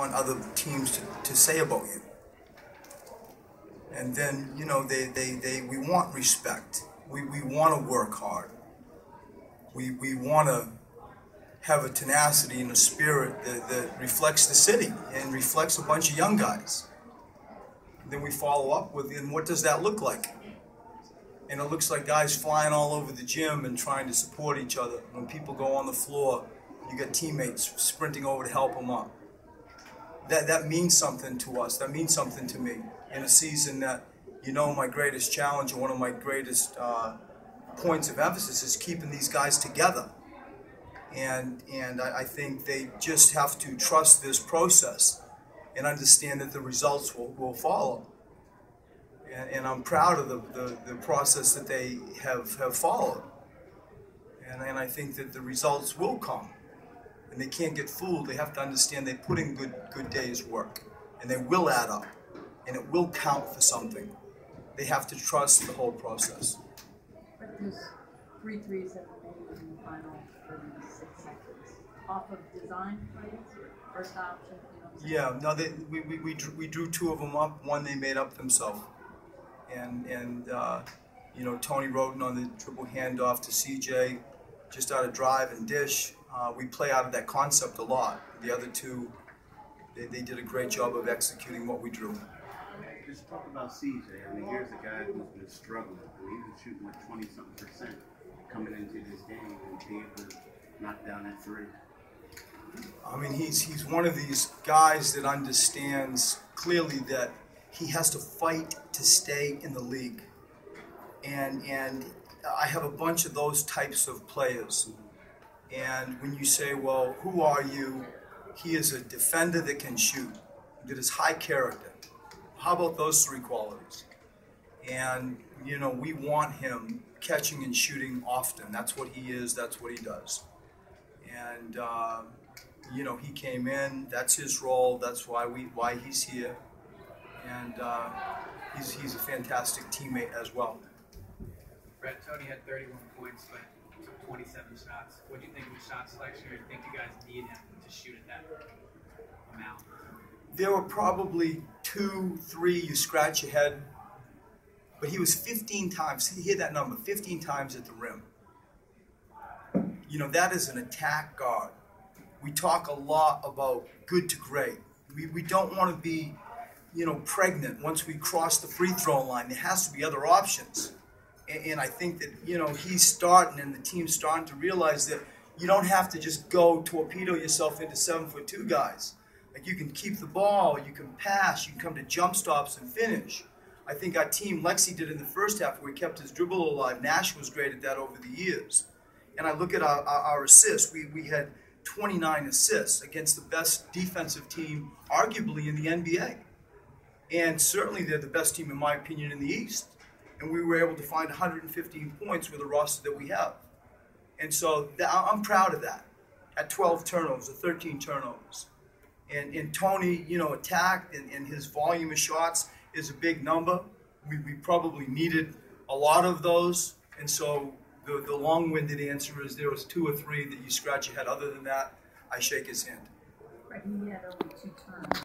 want other teams to say about you. And then, you know, we want respect. We want to work hard. We want to have a tenacity and a spirit that reflects the city and reflects a bunch of young guys. And then we follow up with, and what does that look like? And it looks like guys flying all over the gym and trying to support each other. When people go on the floor, you got teammates sprinting over to help them up. That means something to us. That means something to me. In a season that, you know, my greatest challenge and one of my greatest points of emphasis is keeping these guys together. And I think they just have to trust this process and understand that the results will follow. And I'm proud of the process that they have followed. And I think that the results will come. And they can't get fooled. They have to understand they put in good days' work. And they will add up. And it will count for something. They have to trust the whole process. But those 3 threes that were made in the final 36 seconds, off of design plays, first option, you know? Yeah, no, we drew 2 of them up. 1 they made up themselves. And you know, Tony Roden on the triple handoff to CJ, just out of drive and dish. We play out of that concept a lot. The other 2, they did a great job of executing what we drew. Just talk about CJ. I mean, here's a guy who's been struggling. I mean, he was shooting like 20-something% coming into this game and being able to knock down that 3. I mean, he's one of these guys that understands clearly that he has to fight to stay in the league. And I have a bunch of those types of players. And when you say, well, who are you? He is a defender that can shoot, that is high character. How about those 3 qualities? And, you know, we want him catching and shooting often. That's what he is. That's what he does. And, you know, he came in. That's his role. That's why he's here. And he's a fantastic teammate as well. Brett, Tony had 31 points, but took 27 shots. What do you think of his shot selection, or do you think you guys need him to shoot at that amount? There were probably 2, 3 you scratch your head, but he was 15 times. Hear that number? 15 times at the rim. You know, that is an attack guard. We talk a lot about good to great. We don't want to be, you know, pregnant once we cross the free throw line. There has to be other options. And I think that, you know, he's starting and the team's starting to realize that you don't have to just go torpedo yourself into 7'2" guys. Like, you can keep the ball, you can pass, you can come to jump stops and finish. I think our team, Lexi did in the first half where he kept his dribble alive. Nash was great at that over the years. And I look at our assists. We had 29 assists against the best defensive team, arguably, in the NBA. And certainly they're the best team, in my opinion, in the East. And we were able to find 115 points with the roster that we have. And so I'm proud of that. At 12 turnovers, or 13 turnovers. And Tony, you know, attacked, and his volume of shots is a big number. We probably needed a lot of those. And so the long-winded answer is there was 2 or 3 that you scratch your head. Other than that, I shake his hand. Right, he had only 2 turns.